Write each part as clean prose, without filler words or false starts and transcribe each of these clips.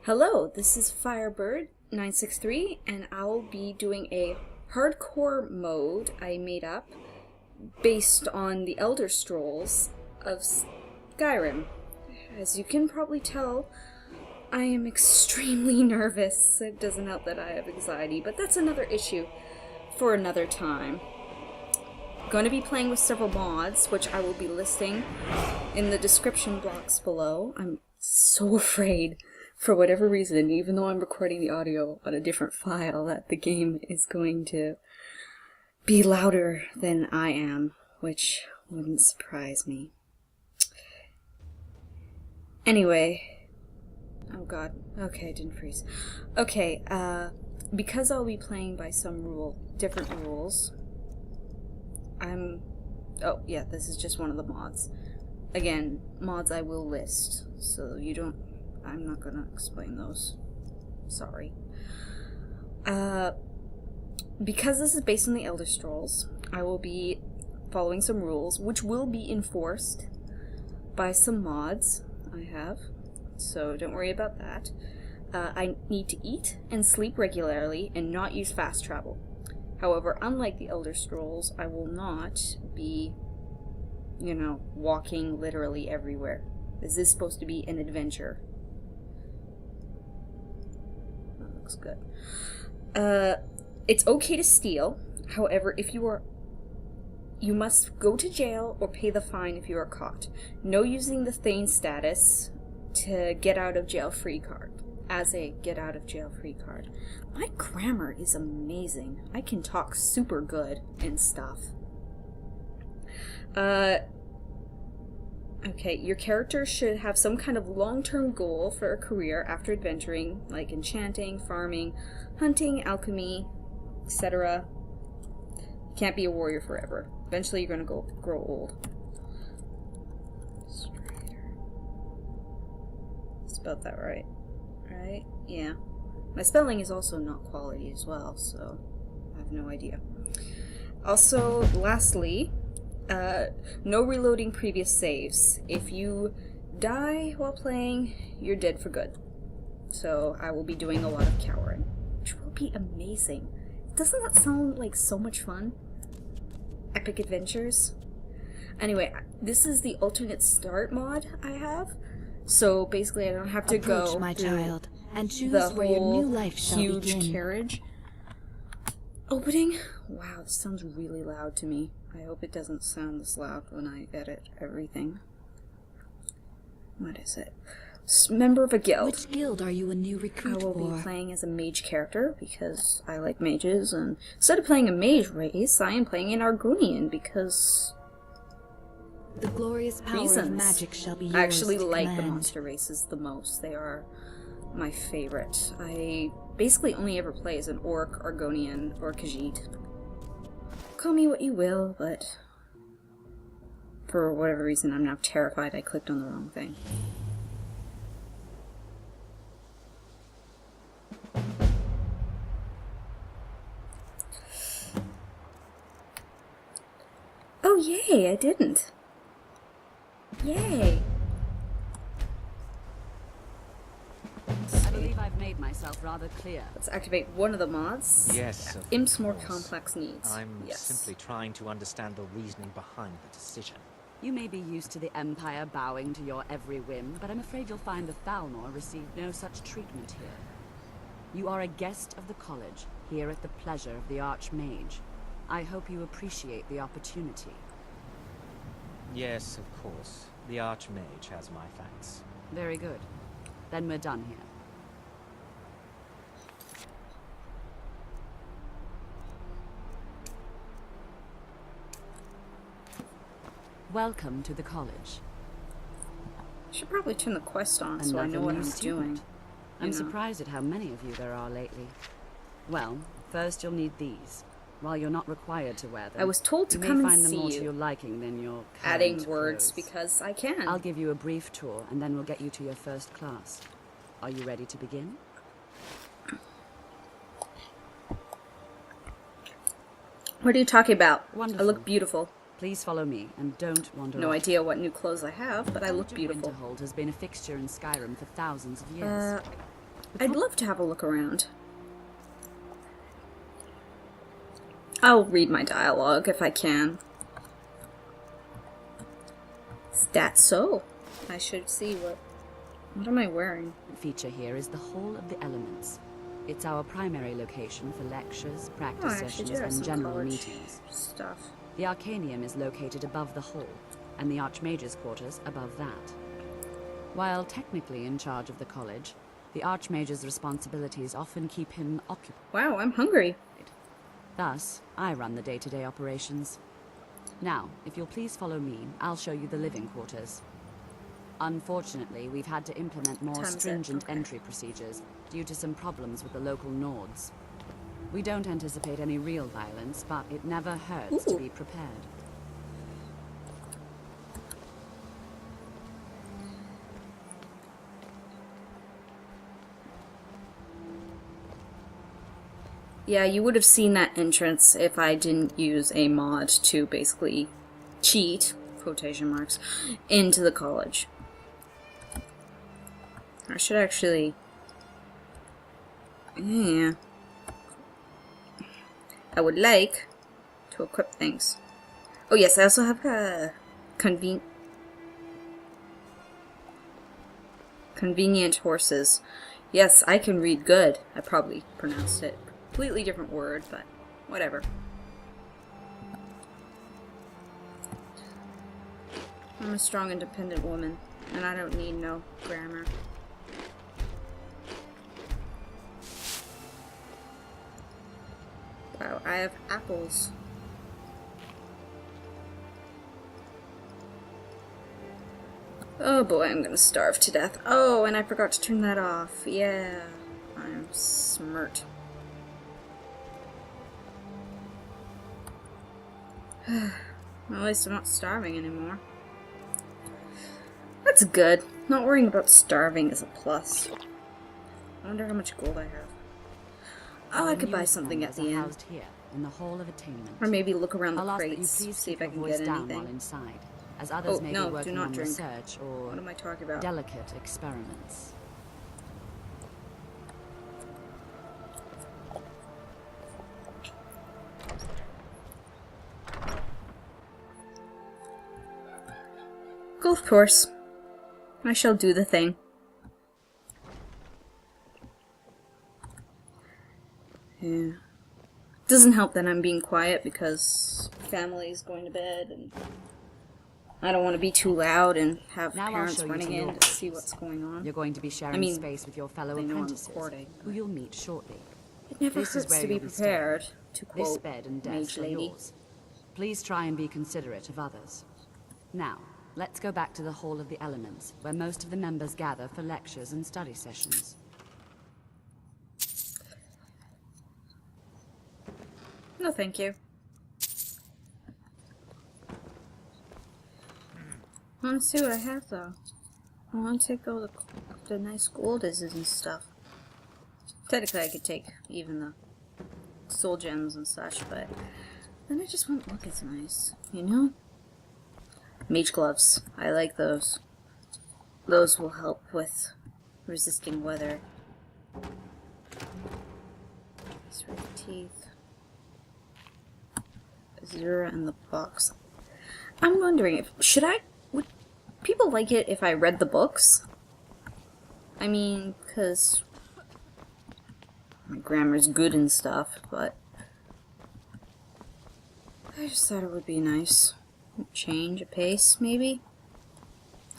Hello, this is Firebird963, and I'll be doing a hardcore mode I made up based on the Elder Scrolls of Skyrim. As you can probably tell, I am extremely nervous. It doesn't help that I have anxiety, but that's another issue for another time. I'm going to be playing with several mods, which I will be listing in the description box below. I'm so afraid, for whatever reason, even though I'm recording the audio on a different file, that the game is going to be louder than I am, which wouldn't surprise me. Anyway, oh god, okay, it didn't freeze. Okay, because I'll be playing by some different rules, oh yeah, this is just one of the mods. Again, mods I will list, so you don't, I'm not gonna explain those. Sorry. Because this is based on the Elder Scrolls, I will be following some rules, which will be enforced by some mods I have, so don't worry about that. I need to eat and sleep regularly and not use fast travel. However, unlike the Elder Scrolls, I will not be, you know, walking literally everywhere. This is supposed to be an adventure. That looks good. It's okay to steal. However, if you must go to jail or pay the fine if you are caught. No using the Thane status to get out of jail free card. As a get out of jail free card. My grammar is amazing. I can talk super good and stuff. Okay, your character should have some kind of long-term goal for a career after adventuring, like enchanting, farming, hunting, alchemy, etcetera. Can't be a warrior forever. Eventually you're gonna grow old. Strider. Spelled that right. Right? Yeah. My spelling is also not quality as well, so I have no idea. Also, lastly, no reloading previous saves. If you die while playing, you're dead for good. So I will be doing a lot of cowering, which will be amazing. Doesn't that sound like so much fun? Epic adventures? Anyway, this is the alternate start mod I have. So basically I don't have to go my child, and choose the where your whole new life shall huge begin. carriage opening. Wow, this sounds really loud to me. I hope it doesn't sound this loud when I edit everything. What is it? Member of a guild. Which guild are you a new recruit I will for? be playing as a mage character because I like mages, and instead of playing a mage race, I am playing an Argonian because The glorious power reasons. of magic shall be yours I actually to like the command. monster races the most. They are my favorite. I basically only ever play as an orc, Argonian, or Khajiit. Call me what you will, but for whatever reason I'm now terrified I clicked on the wrong thing. Oh yay, I didn't. Yay. I believe I've made myself rather clear. Let's activate one of the mods. Yes, of Imp's more course. complex needs. I'm yes. simply trying to understand the reasoning behind the decision. You may be used to the Empire bowing to your every whim, but I'm afraid you'll find the Thalmor received no such treatment here. You are a guest of the college, here at the pleasure of the Archmage. I hope you appreciate the opportunity. Yes, of course. The Archmage has my thanks. Very good. Then we're done here. Welcome to the college. Should probably turn the quest on so I Another know what new I'm student. doing. I'm you know. surprised at how many of you there are lately. Well, first you'll need these. While you're not required to wear them, I was told to you may come and find them see more to you. your liking than your Adding current words clothes. because I can. I'll give you a brief tour, and then we'll get you to your first class. Are you ready to begin? What are you talking about? Wonderful. I look beautiful. Please follow me, and don't wander No off. idea what new clothes I have, but I look College of beautiful. Winterhold has been a fixture in Skyrim for thousands of years. I'd love to have a look around. I'll read my dialogue if I can. Is that so? I should see what am I wearing? Feature here is the Hall of the Elements. It's our primary location for lectures, practice I actually sessions, do have and some general college meetings. stuff. The Arcanium is located above the hall, and the Archmage's quarters above that. While technically in charge of the college, the Archmage's responsibilities often keep him occupied. Wow, I'm hungry. Thus, I run the day-to-day operations. Now, if you'll please follow me, I'll show you the living quarters. Unfortunately, we've had to implement more Time's it, stringent okay. entry procedures due to some problems with the local Nords. We don't anticipate any real violence, but it never hurts to Ooh. be prepared. Yeah, you would have seen that entrance if I didn't use a mod to basically cheat, quotation marks, into the college. I should actually... Yeah. I would like to equip things. Oh yes, I also have a convenient horses. Yes, I can read good. I probably pronounced it completely different word, but whatever. I'm a strong, independent woman, and I don't need no grammar. Wow, I have apples. Oh boy, I'm gonna starve to death. Oh, and I forgot to turn that off. Yeah, I'm smart. Well, at least I'm not starving anymore. That's good. Not worrying about starving is a plus. I wonder how much gold I have. Oh, I could buy something at the end. Housed here, in the Hall of Attainment. Or maybe look around the I'll ask that you crates, please see keep if I your can voice get down while anything. inside, as others Oh, may no, be do working not on drink. research or What am I talking about? delicate experiments. Golf course. I shall do the thing. Yeah. Doesn't help that I'm being quiet because family's going to bed and I don't want to be too loud and have Now I'll parents show you running to your in to see quarters. what's going on. You're going to be sharing mean, space with your fellow they know I'm apprentices, recording, who you'll meet shortly. It never This is hurts where to be you'll be staying. prepared, to This quote bed and Mage desk are Lady. yours. Please try and be considerate of others. Now, let's go back to the Hall of the Elements, where most of the members gather for lectures and study sessions. No, thank you. I want to see what I have, though. I want to take all the nice gold ises and stuff. Technically, I could take even the soul gems and such, but then I just won't look as nice, you know? Mage gloves. I like those. Those will help with resisting weather. These red teeth. Azura in the box. I'm wondering if would people like it if I read the books? I mean, because my grammar's good and stuff, but I just thought it would be nice. Change a pace, maybe?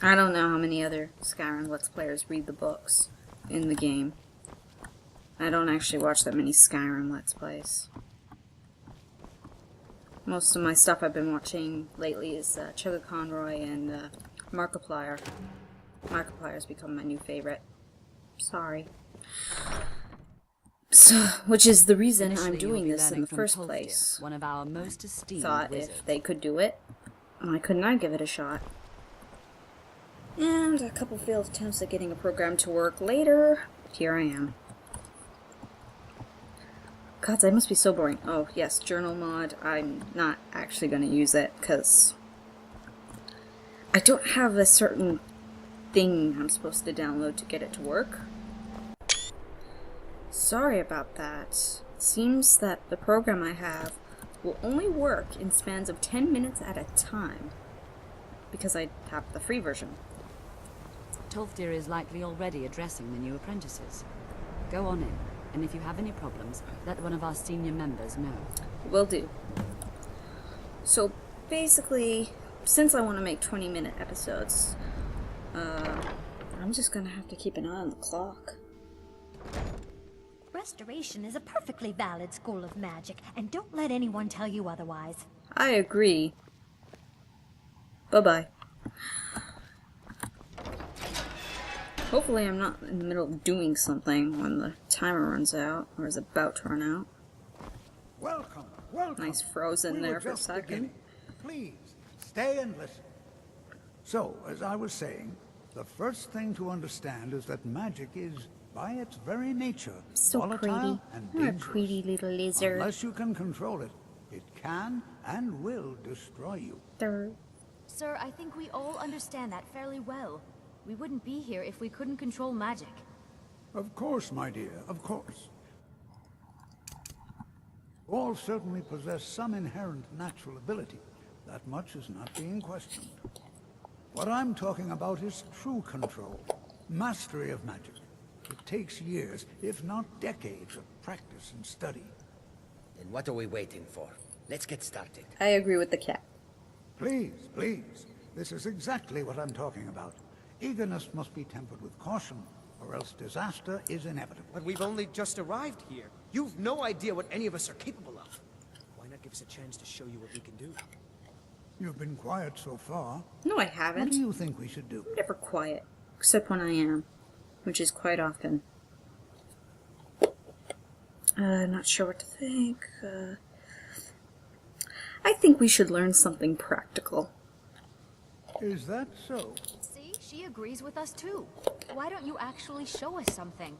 I don't know how many other Skyrim Let's Players read the books in the game. I don't actually watch that many Skyrim Let's Plays. Most of my stuff I've been watching lately is Chugga Conroy and Markiplier. Markiplier's become my new favorite. Sorry. So, which is the reason I'm Initially, doing you'll be this in learning the from first Tolfdir, place. one of our most esteemed Thought wizards. if they could do it, why couldn't I give it a shot? And a couple failed attempts at getting a program to work later, here I am. God, that must be so boring. Oh, yes, journal mod. I'm not actually going to use it, because I don't have a certain thing I'm supposed to download to get it to work. Sorry about that. Seems that the program I have will only work in spans of 10 minutes at a time, because I have the free version. Tolfdir is likely already addressing the new apprentices. Go on in, and if you have any problems, let one of our senior members know. Will do. So basically, since I want to make 20-minute episodes, I'm just gonna have to keep an eye on the clock. Restoration is a perfectly valid school of magic, and don't let anyone tell you otherwise. I agree. Bye-bye. Hopefully I'm not in the middle of doing something when the timer runs out, or is about to run out. Welcome, welcome. Nice frozen We there were for a just second. beginning. Please, stay and listen. So, as I was saying, the first thing to understand is that magic is, by its very nature, So volatile pretty. and You're a dangerous. pretty little lizard. Unless you can control it, it can and will destroy you. Sir, I think we all understand that fairly well. We wouldn't be here if we couldn't control magic. Of course, my dear, of course. All certainly possess some inherent natural ability. That much is not being questioned. What I'm talking about is true control, mastery of magic. It takes years, if not decades, of practice and study. Then what are we waiting for? Let's get started. I agree with the cat. Please, please. This is exactly what I'm talking about. Eagerness must be tempered with caution, or else disaster is inevitable. But we've only just arrived here. You've no idea what any of us are capable of. Why not give us a chance to show you what we can do? You've been quiet so far. No, I What haven't. do you think we should do? I'm never quiet, except when I am, which is quite often. Not sure what to think. I think we should learn something practical. Is that so? See, she agrees with us too. Why don't you actually show us something?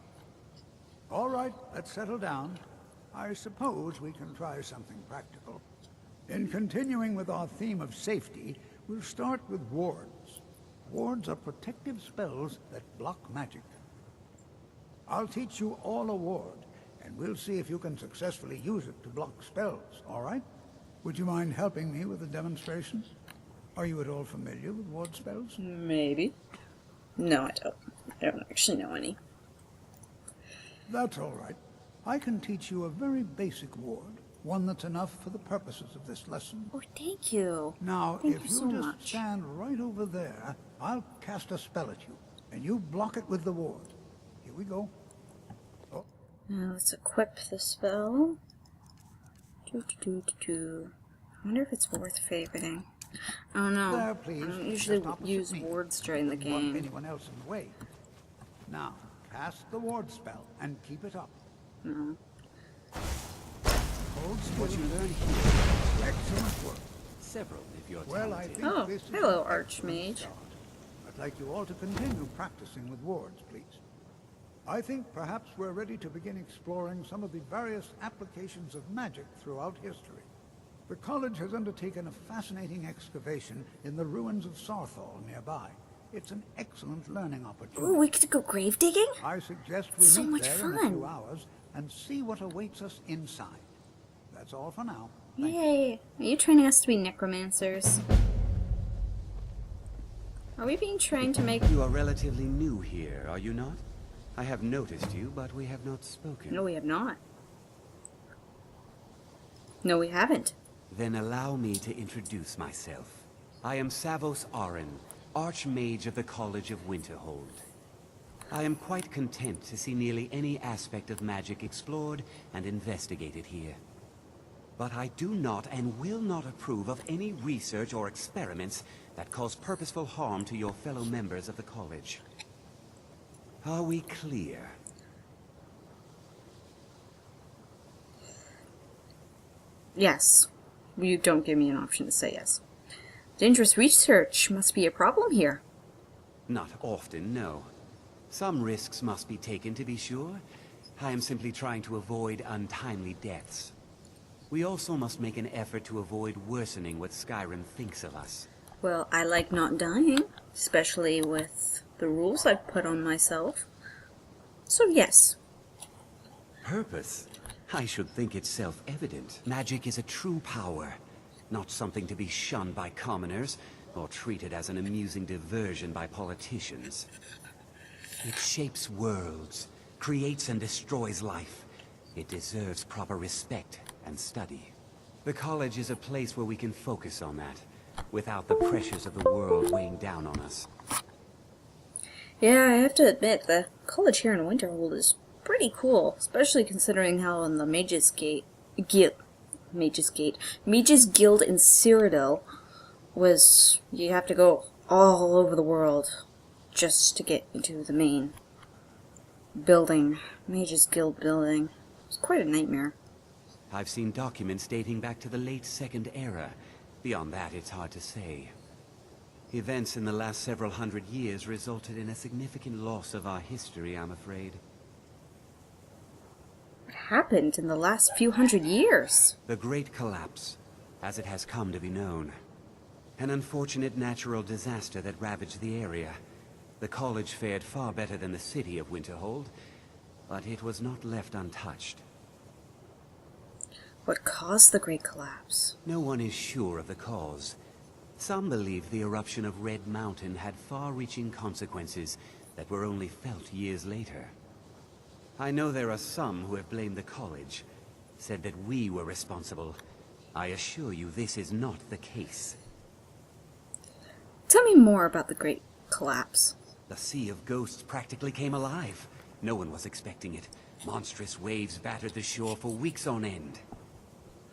All right, let's settle down. I suppose we can try something practical. In continuing with our theme of safety, we'll start with wards. Wards are protective spells that block magic. I'll teach you all a ward, and we'll see if you can successfully use it to block spells, all right? Would you mind helping me with the demonstration? Are you at all familiar with ward spells? Maybe. No, I don't. I don't actually know any. That's all right. I can teach you a very basic ward, one that's enough for the purposes of this lesson. Oh, thank you. Now, Thank if you you so just much. stand right over there, I'll cast a spell at you, and you block it with the ward. Here we go. Oh, Now let's equip the spell. I wonder if it's worth favoriting. I don't know. there, please. I don't just usually opposite use me. wards during the Wouldn't want game. anyone else in the way. Now, cast the ward spell and keep it up. No. Hold still. What you learn here, Excellent work. several if you're Well, I talented. think Oh, this is hello, an excellent Archmage. start. I'd like you all to continue practicing with wards, please. I think perhaps we're ready to begin exploring some of the various applications of magic throughout history. The college has undertaken a fascinating excavation in the ruins of Sarthal nearby. It's an excellent learning opportunity. Ooh, we get to go grave digging? I suggest we So meet much there in a fun. few hours and see what awaits us inside. That's all for now. Thank you. Yay! Are you training us to be necromancers? Are we being trained to make... You are relatively new here, are you not? I have noticed you, but we have not spoken. No, we have not. No, we haven't. Then allow me to introduce myself. I am Savos Arin, Archmage of the College of Winterhold. I am quite content to see nearly any aspect of magic explored and investigated here. But I do not and will not approve of any research or experiments that cause purposeful harm to your fellow members of the college. Are we clear? Yes. You don't give me an option to say yes. Dangerous research must be a problem here. Not often, no. Some risks must be taken to be sure. I am simply trying to avoid untimely deaths. We also must make an effort to avoid worsening what Skyrim thinks of us. Well, I like not dying, especially with the rules I've put on myself. So yes. purpose? I should think it's self-evident. Magic is a true power, not something to be shunned by commoners or treated as an amusing diversion by politicians. It shapes worlds, creates and destroys life. It deserves proper respect and study. The college is a place where we can focus on that, without the pressures of the world weighing down on us. Yeah, I have to admit, the college here in Winterhold is pretty cool, especially considering how in the Mages Guild in Cyrodiil was you have to go all over the world just to get into the main building, Mages Guild building. It's quite a nightmare. I've seen documents dating back to the late Second Era. Beyond that, it's hard to say. Events in the last several hundred years resulted in a significant loss of our history, I'm afraid. What happened in the last few hundred years? The Great Collapse, as it has come to be known. An unfortunate natural disaster that ravaged the area. The college fared far better than the city of Winterhold, but it was not left untouched. What caused the Great Collapse? No one is sure of the cause. Some believe the eruption of Red Mountain had far-reaching consequences that were only felt years later. I know there are some who have blamed the college, said that we were responsible. I assure you this is not the case. Tell me more about the Great Collapse. The Sea of Ghosts practically came alive. No one was expecting it. Monstrous waves battered the shore for weeks on end.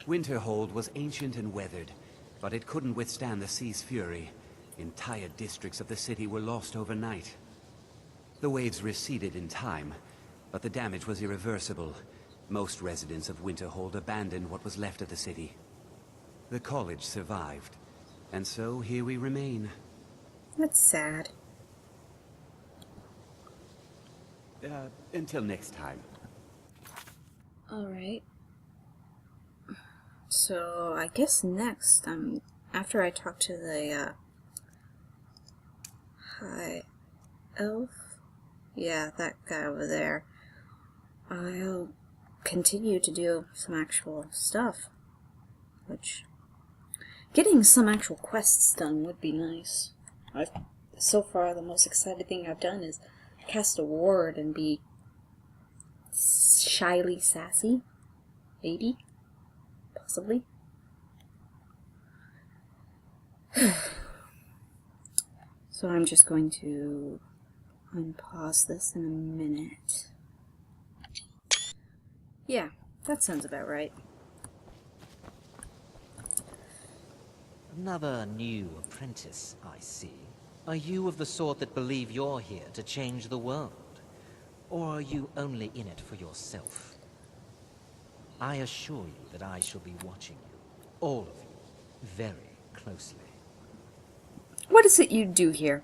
Winterhold was ancient and weathered, but it couldn't withstand the sea's fury. Entire districts of the city were lost overnight. The waves receded in time, but the damage was irreversible. Most residents of Winterhold abandoned what was left of the city. The college survived, and so here we remain. That's sad. Until next time. Alright. So, I guess next, after I talk to the, High Elf? Yeah, that guy over there. I'll continue to do some actual stuff. Which, getting some actual quests done would be nice. So far, the most exciting thing I've done is cast a ward and be shyly sassy. Maybe. Possibly. So I'm just going to unpause this in a minute. Yeah, that sounds about right. Another new apprentice, I see. Are you of the sort that believe you're here to change the world? Or are you only in it for yourself? I assure you that I shall be watching you, all of you, very closely. What is it you do here?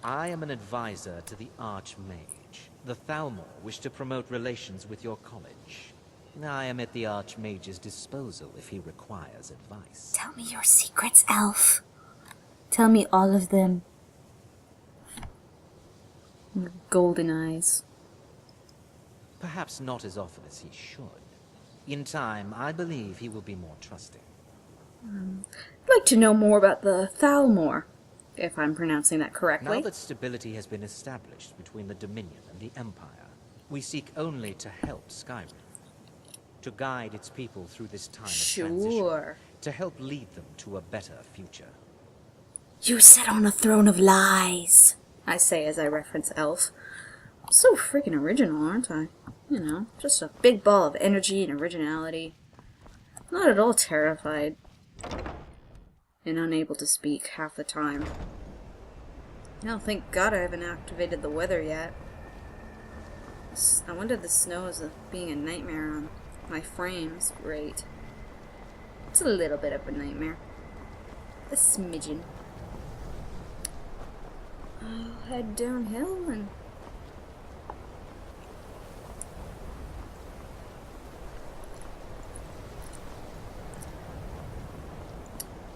I am an advisor to the Archmage. The Thalmor wish to promote relations with your college. I am at the Archmage's disposal if he requires advice. Tell me your secrets, Elf. Tell me all of them. Golden eyes. Perhaps not as often as he should. In time, I believe he will be more trusting. I'd like to know more about the Thalmor, if I'm pronouncing that correctly. Now that stability has been established between the Dominion and the Empire, we seek only to help Skyrim. To guide its people through this time of transition. To help lead them to a better future. You sit on a throne of lies, I say as I reference Elf. I'm so freaking original, aren't I? You know, just a big ball of energy and originality. Not at all terrified. And unable to speak half the time. No, thank God I haven't activated the weather yet. I wonder if the snow is being a nightmare on my frames. Great. It's a little bit of a nightmare. A smidgen. I'll head downhill and...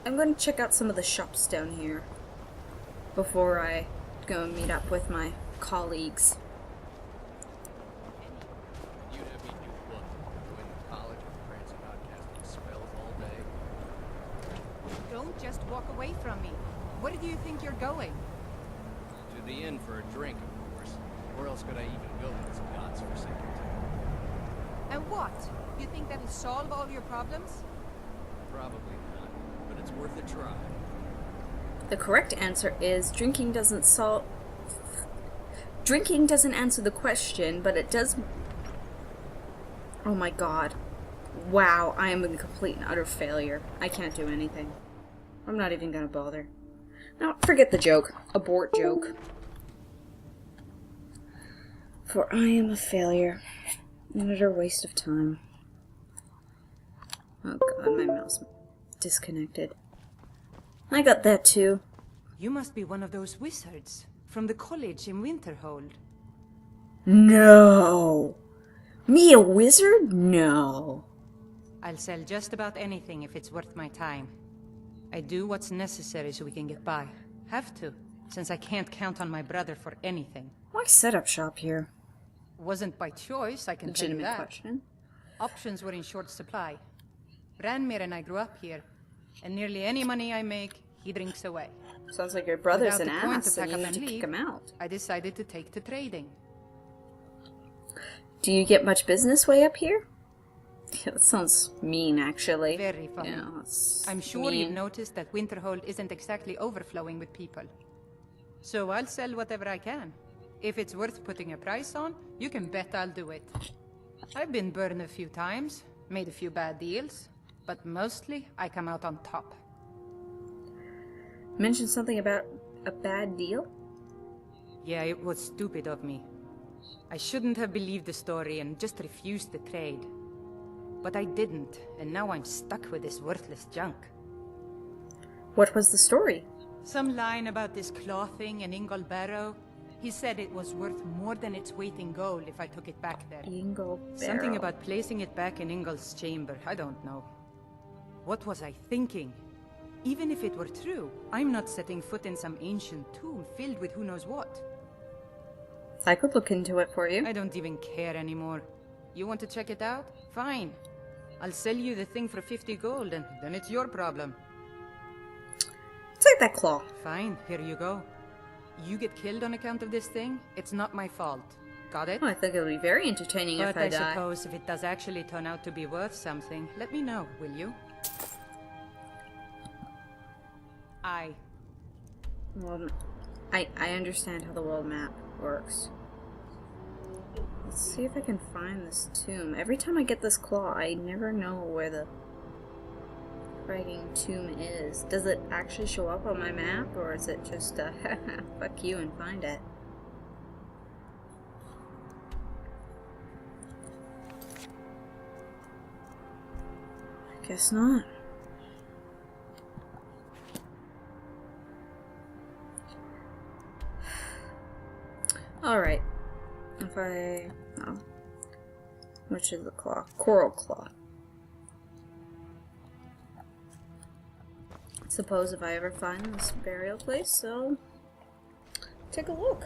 I'm going to check out some of the shops down here before I go and meet up with my colleagues. think you're going? To the inn for a drink, of course. Where else could I even go in this god's-forsaken town? And what? You think that'll solve all your problems? Probably not, but it's worth a try. The correct answer is drinking doesn't solve... Drinking doesn't answer the question, but it does... Oh my god. Wow, I am a complete and utter failure. I can't do anything. I'm not even gonna bother. No, forget the joke. Abort joke. For I am a failure. An utter waste of time. Oh god, my mouse disconnected. I got that too. You must be one of those wizards from the college in Winterhold. No! Me a wizard? No. I'll sell just about anything if it's worth my time. I do what's necessary so we can get by. Have to, since I can't count on my brother for anything. Why set up shop here? Wasn't by choice, I can tell you Legitimate that. question. Options were in short supply. Ranmir and I grew up here, and nearly any money I make, he drinks away. Sounds like your brother's Without an the point ass to and pack you up need to and kick leave, him out. I decided to take to trading. Do you get much business way up here? Yeah, that sounds mean, actually. Very funny. Yeah, that's I'm sure mean. you've noticed that Winterhold isn't exactly overflowing with people. So I'll sell whatever I can. If it's worth putting a price on, you can bet I'll do it. I've been burned a few times, made a few bad deals, but mostly I come out on top. Mentioned something about a bad deal? Yeah, it was stupid of me. I shouldn't have believed the story and just refused the trade. But I didn't, and now I'm stuck with this worthless junk. What was the story? Some line about this clothing in Ingol Barrow. He said it was worth more than its weight in gold if I took it back there. Ingol Barrow. Something about placing it back in Ingol's chamber, I don't know. What was I thinking? Even if it were true, I'm not setting foot in some ancient tomb filled with who knows what. I could look into it for you. I don't even care anymore. You want to check it out? Fine. I'll sell you the thing for 50 gold, and then it's your problem. Take that claw. Fine, here you go. You get killed on account of this thing, it's not my fault. Got it? Oh, I think it'll be very entertaining But if I I die. suppose if it does actually turn out to be worth something, let me know, will you? Well, I understand how the world map works. Let's see if I can find this tomb. Every time I get this claw, I never know where the frigging tomb is. Does it actually show up on my map, or is it just fuck you and find it? I guess not. Alright. If I... oh. Which is the claw? Coral claw. Suppose if I ever find this burial place, I'll take a look.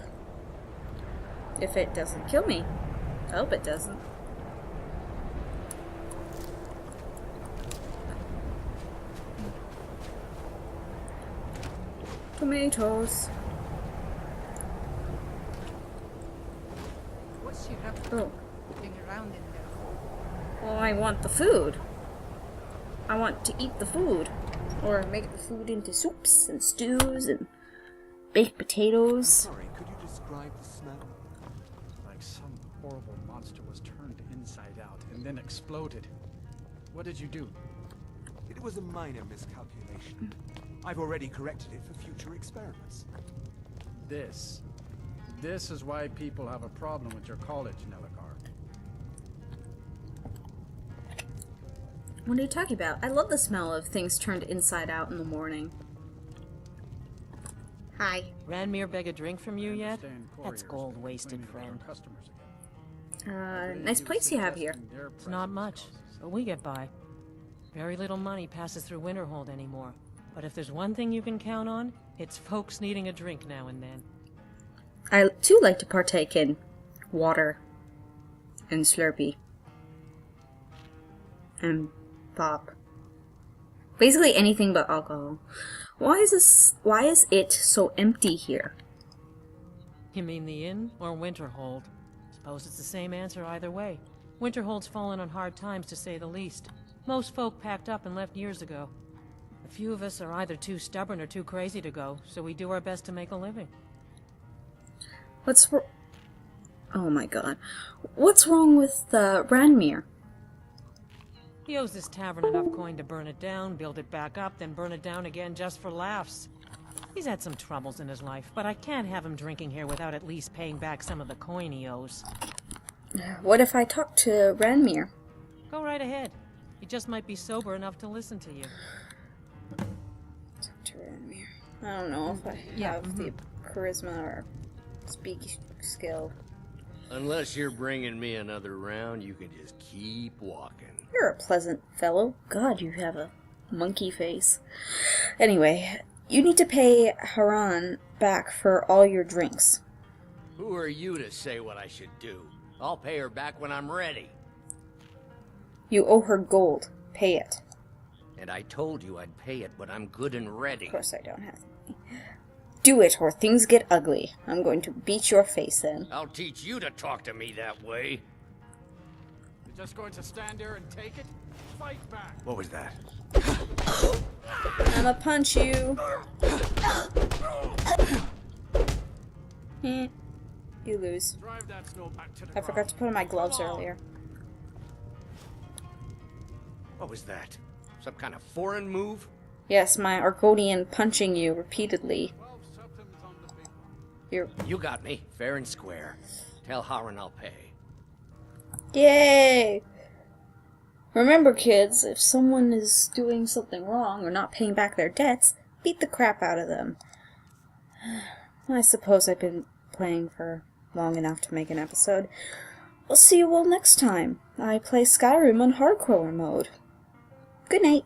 If it doesn't kill me. I hope it doesn't. Tomatoes. What's she up Oh. looking around in there? Well, I want the food. I want to eat the food. Or make the food into soups and stews and baked potatoes. Sorry, could you describe the smell? Like some horrible monster was turned inside out and then exploded. What did you do? It was a minor miscalculation. I've already corrected it for future experiments. This is why people have a problem with your college, Nelagar. What are you talking about? I love the smell of things turned inside out in the morning. Hi. Ranmir beg a drink from you yet? That's gold wasted, friend. Nice place you have here. It's not much, but we get by. Very little money passes through Winterhold anymore. But if there's one thing you can count on, it's folks needing a drink now and then. I too like to partake in water and Slurpee and pop. Basically anything but alcohol. Why is it so empty here? You mean the inn or Winterhold? Suppose it's the same answer either way. Winterhold's fallen on hard times, to say the least. Most folk packed up and left years ago. A few of us are either too stubborn or too crazy to go, so we do our best to make a living. Oh my god. What's wrong with Ranmir? He owes this tavern enough coin to burn it down, build it back up, then burn it down again just for laughs. He's had some troubles in his life, but I can't have him drinking here without at least paying back some of the coin he owes. What if I talk to Ranmir? Go right ahead. He just might be sober enough to listen to you. Talk to Ranmir. I don't know if I have the charisma or speak skill. Unless you're bringing me another round, you can just keep walking. You're a pleasant fellow. God, you have a monkey face. Anyway, you need to pay Haran back for all your drinks. Who are you to say what I should do? I'll pay her back when I'm ready. You owe her gold. Pay it. And I told you I'd pay it when I'm good and ready. Of course I don't have any. Do it, or things get ugly. I'm going to beat your face in. I'll teach you to talk to me that way. You're just going to stand there and take it? Fight back. What was that? I'ma punch you. You lose. Drive that snow back to the I forgot to put on my gloves earlier. What was that? Some kind of foreign move? Yes, my Argonian punching you repeatedly. You got me, fair and square. Tell Haran I'll pay. Yay! Remember, kids, if someone is doing something wrong or not paying back their debts, beat the crap out of them. I suppose I've been playing for long enough to make an episode. I'll see you all next time. I play Skyrim on hardcore mode. Good night.